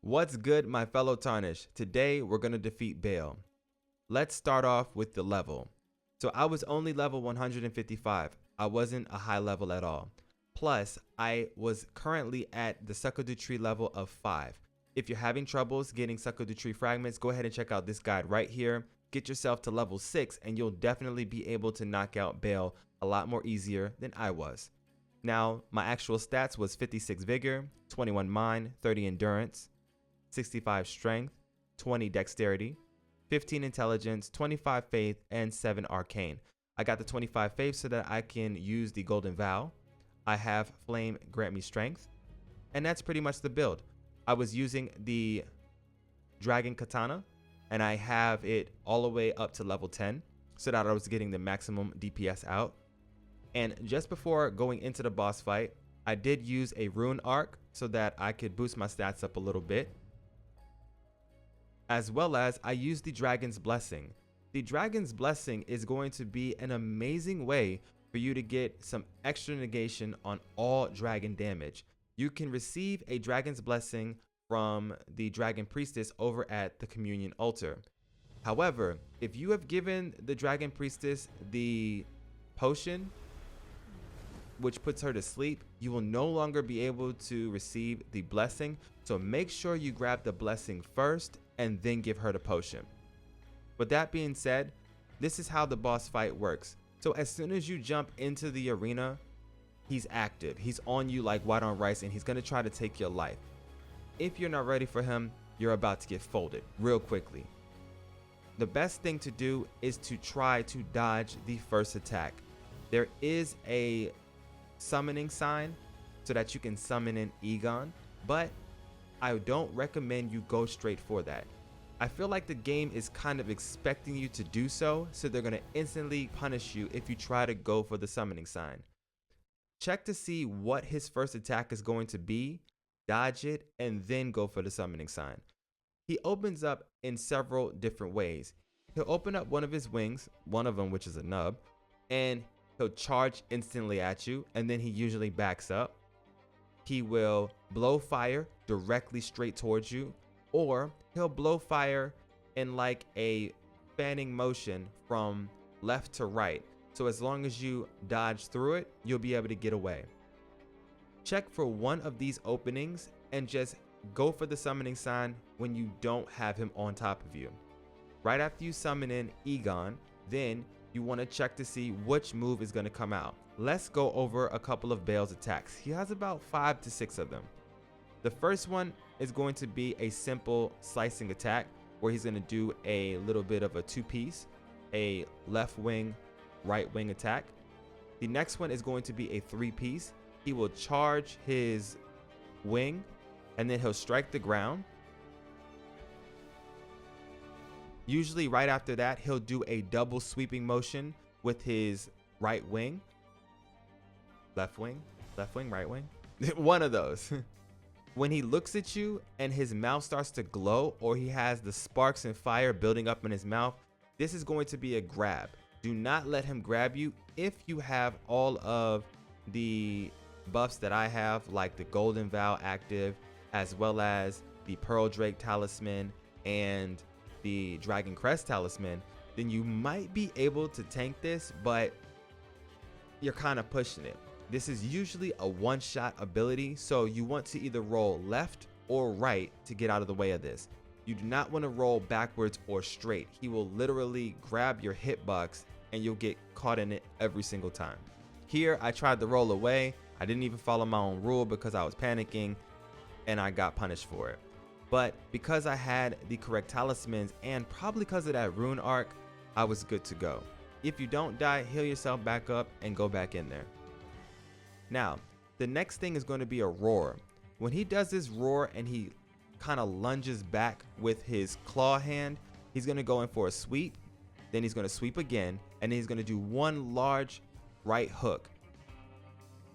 What's good, my fellow Tarnish? Today we're going to defeat Bayle. Let's start off with the level. So I was only level 155. I wasn't a high level at all. Plus, I was currently at the Erdtree level of 5. If you're having troubles getting Erdtree fragments, go ahead and check out this guide right here. Get yourself to level 6 and you'll definitely be able to knock out Bayle a lot more easier than I was. Now, my actual stats was 56 vigor, 21 mind, 30 endurance, 65 strength, 20 dexterity, 15 intelligence, 25 faith, and 7 arcane. I got the 25 faith so that I can use the golden vow. I have flame grant me strength, and that's pretty much the build. I was using the dragon katana, and I have it all the way up to level 10 so that I was getting the maximum DPS out. And just before going into the boss fight, I did use a rune arc so that I could boost my stats up a little bit. As well as I used the Dragon's Blessing. The Dragon's Blessing is going to be an amazing way for you to get some extra negation on all dragon damage. You can receive a Dragon's Blessing from the Dragon Priestess over at the Communion Altar. However, if you have given the Dragon Priestess the potion, which puts her to sleep, you will no longer be able to receive the blessing. So make sure you grab the blessing first and then give her the potion. With that being said, this is how the boss fight works. So as soon as you jump into the arena, he's active. He's on you like white on rice, and he's gonna try to take your life. If you're not ready for him, you're about to get folded real quickly. The best thing to do is to try to dodge the first attack. There is a summoning sign so that you can summon in Igon, but I don't recommend you go straight for that. I feel like the game is kind of expecting you to do so they're going to instantly punish you if you try to go for the summoning sign. Check to see what his first attack is going to be, dodge it, and then go for the summoning sign. He opens up in several different ways. He'll open up one of his wings, one of them which is a nub, and he'll charge instantly at you, and then he usually backs up. He will blow fire directly straight towards you, or he'll blow fire in like a fanning motion from left to right. So as long as you dodge through it, you'll be able to get away. Check for one of these openings and just go for the summoning sign when you don't have him on top of you. Right after you summon in Igon, then you want to check to see which move is going to come out. Let's go over a couple of Bayle's attacks. He has about 5 to 6 of them. The first one is going to be a simple slicing attack where he's going to do a little bit of a two-piece, a left wing, right wing attack. The next one is going to be a 3-piece. He will charge his wing and then he'll strike the ground. Usually right after that, he'll do a double sweeping motion with his right wing. Left wing, right wing. One of those. When he looks at you and his mouth starts to glow, or he has the sparks and fire building up in his mouth, this is going to be a grab. Do not let him grab you if you have all of the buffs that I have, like the Golden Vow active, as well as the Pearl Drake Talisman and the Dragon Crest Talisman. Then you might be able to tank this, but you're kind of pushing it. This is usually a one-shot ability, so you want to either roll left or right to get out of the way of this. You do not want to roll backwards or straight. He will literally grab your hitbox and you'll get caught in it every single time. Here, I tried to roll away. I didn't even follow my own rule because I was panicking and I got punished for it. But because I had the correct talismans and probably because of that rune arc, I was good to go. If you don't die, heal yourself back up and go back in there. Now, the next thing is going to be a roar. When he does this roar and he kind of lunges back with his claw hand, he's going to go in for a sweep, then he's going to sweep again, and then he's going to do one large right hook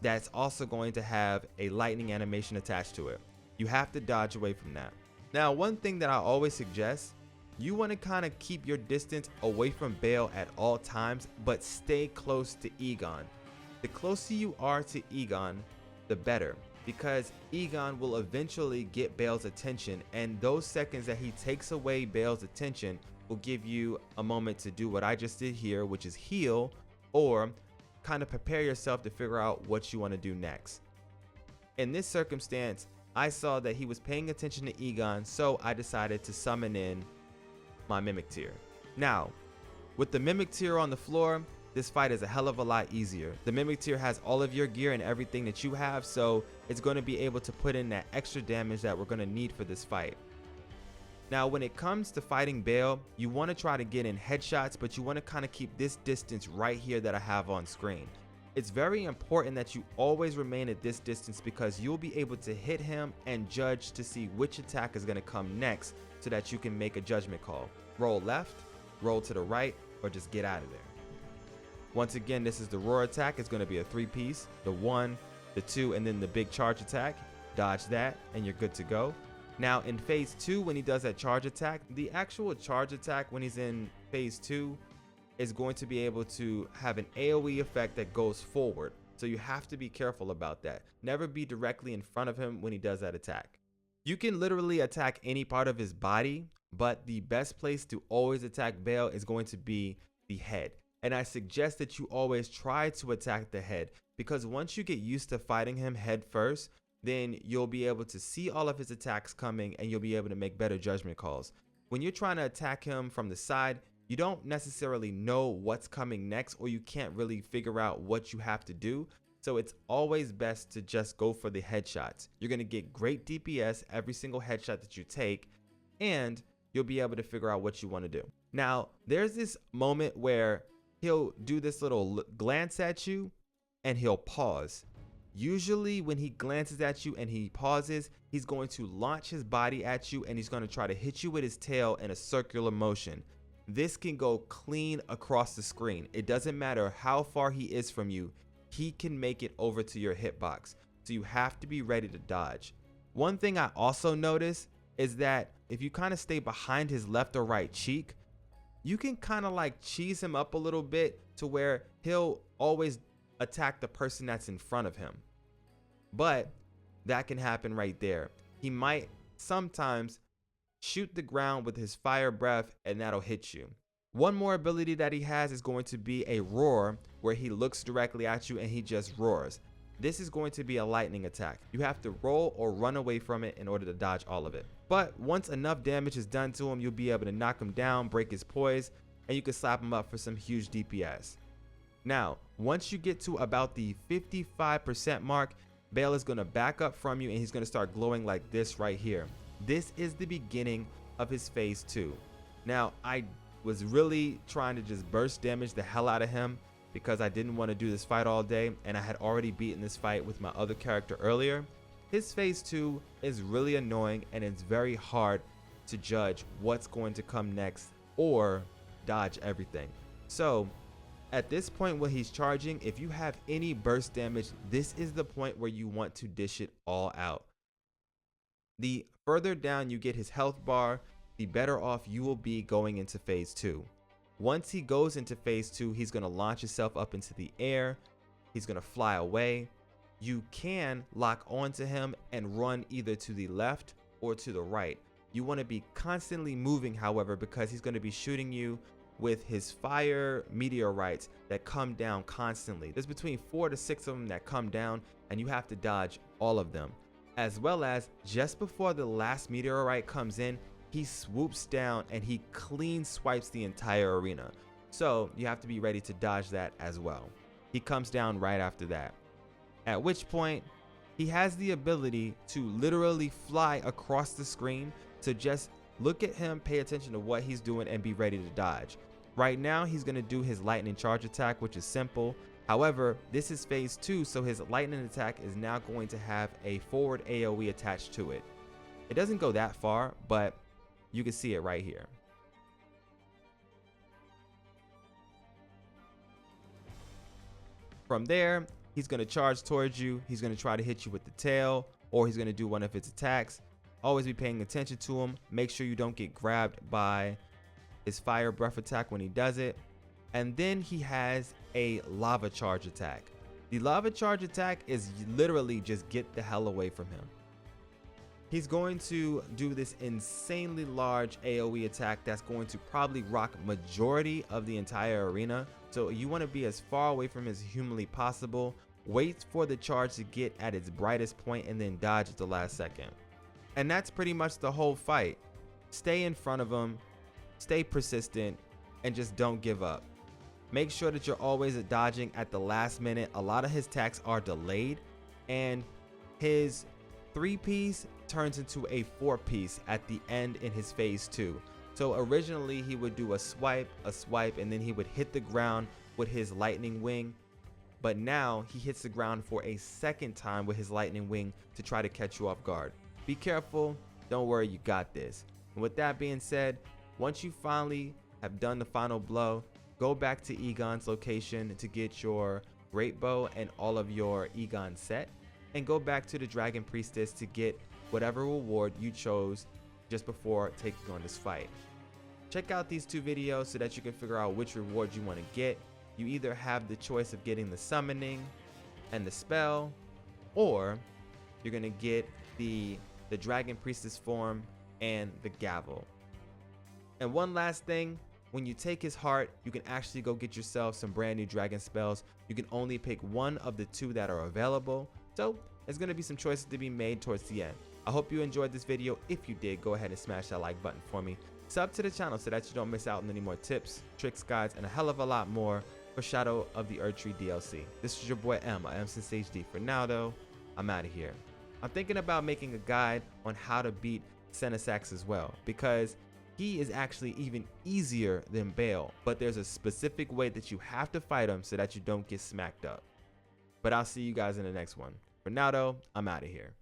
that's also going to have a lightning animation attached to it. You have to dodge away from that. Now, one thing that I always suggest, you want to kind of keep your distance away from Bayle at all times, but stay close to Igon. The closer you are to Igon, the better. because Igon will eventually get Bayle's attention, and those seconds that he takes away Bayle's attention will give you a moment to do what I just did here, which is heal, or kind of prepare yourself to figure out what you want to do next. In this circumstance, I saw that he was paying attention to Igon, so I decided to summon in my Mimic Tear. Now, with the Mimic Tear on the floor, this fight is a hell of a lot easier. The Mimic Tear has all of your gear and everything that you have, so it's going to be able to put in that extra damage that we're going to need for this fight. Now, when it comes to fighting Bayle, you want to try to get in headshots, but you want to kind of keep this distance right here that I have on screen. It's very important that you always remain at this distance because you'll be able to hit him and judge to see which attack is going to come next so that you can make a judgment call. Roll left, roll to the right, or just get out of there. Once again, this is the roar attack. It's going to be a 3-piece, the 1, the 2, and then the big charge attack. Dodge that, and you're good to go. Now, in phase 2, when he does that charge attack, the actual charge attack when he's in phase 2 is going to be able to have an AoE effect that goes forward. So you have to be careful about that. Never be directly in front of him when he does that attack. You can literally attack any part of his body, but the best place to always attack Bayle is going to be the head. And I suggest that you always try to attack the head, because once you get used to fighting him head first, then you'll be able to see all of his attacks coming and you'll be able to make better judgment calls. When you're trying to attack him from the side, you don't necessarily know what's coming next, or you can't really figure out what you have to do. So it's always best to just go for the headshots. You're going to get great DPS every single headshot that you take, and you'll be able to figure out what you want to do. Now, there's this moment where he'll do this little glance at you and he'll pause. Usually when he glances at you and he pauses, he's going to launch his body at you and he's going to try to hit you with his tail in a circular motion. This can go clean across the screen. It doesn't matter how far he is from you, he can make it over to your hitbox. So you have to be ready to dodge. One thing I also noticed is that if you kind of stay behind his left or right cheek, you can kind of like cheese him up a little bit to where he'll always attack the person that's in front of him. But that can happen right there. He might sometimes shoot the ground with his fire breath and that'll hit you. One more ability that he has is going to be a roar, where he looks directly at you and he just roars. This is going to be a lightning attack. You have to roll or run away from it in order to dodge all of it. But once enough damage is done to him, you'll be able to knock him down, break his poise, and you can slap him up for some huge DPS. Now, once you get to about the 55% mark, Bayle is going to back up from you and he's going to start glowing like this right here. This is the beginning of his phase 2. Now, I was really trying to just burst damage the hell out of him because I didn't want to do this fight all day, and I had already beaten this fight with my other character earlier. His phase 2 is really annoying and it's very hard to judge what's going to come next or dodge everything. So at this point when he's charging, if you have any burst damage, this is the point where you want to dish it all out. The further down you get his health bar, the better off you will be going into phase 2. Once he goes into phase 2, he's going to launch himself up into the air. He's going to fly away. You can lock onto him and run either to the left or to the right. You want to be constantly moving, however, because he's going to be shooting you with his fire meteorites that come down constantly. There's between 4 to 6 of them that come down, and you have to dodge all of them. As well as just before the last meteorite comes in, he swoops down and he clean swipes the entire arena. So you have to be ready to dodge that as well. He comes down right after that. At which point, he has the ability to literally fly across the screen. So just look at him, pay attention to what he's doing, and be ready to dodge. Right now, he's going to do his lightning charge attack, which is simple. However, this is phase 2, so his lightning attack is now going to have a forward AoE attached to it. It doesn't go that far, but you can see it right here. From there, he's going to charge towards you. He's going to try to hit you with the tail, or he's going to do one of its attacks. Always be paying attention to him. Make sure you don't get grabbed by his fire breath attack when he does it. And then he has a lava charge attack. The lava charge attack is literally just get the hell away from him. He's going to do this insanely large AoE attack that's going to probably rock majority of the entire arena. So you want to be as far away from him as humanly possible. Wait for the charge to get at its brightest point and then dodge at the last second. And that's pretty much the whole fight. Stay in front of him, stay persistent, and just don't give up. Make sure that you're always dodging at the last minute. A lot of his attacks are delayed, and his 3-piece turns into a 4-piece at the end in his phase 2. So originally he would do a swipe, and then he would hit the ground with his lightning wing. But now he hits the ground for a second time with his lightning wing to try to catch you off guard. Be careful, don't worry, you got this. And with that being said, once you finally have done the final blow, go back to Igon's location to get your great bow and all of your Igon set, and go back to the Dragon Priestess to get whatever reward you chose just before taking on this fight. Check out these 2 videos so that you can figure out which reward you want to get. You either have the choice of getting the summoning and the spell, or you're going to get the Dragon Priestess form and the gavel. And one last thing, when you take his heart, you can actually go get yourself some brand new dragon spells. You can only pick one of the 2 that are available. So there's going to be some choices to be made towards the end. I hope you enjoyed this video. If you did, go ahead and smash that like button for me. Sub to the channel so that you don't miss out on any more tips, tricks, guides, and a hell of a lot more for Shadow of the Erdtree DLC. This is your boy M, I am MSensei HD. For now though, I'm out of here. I'm thinking about making a guide on how to beat Senesax as well, because he is actually even easier than Bayle, but there's a specific way that you have to fight him so that you don't get smacked up. But I'll see you guys in the next one. For now though, I'm out of here.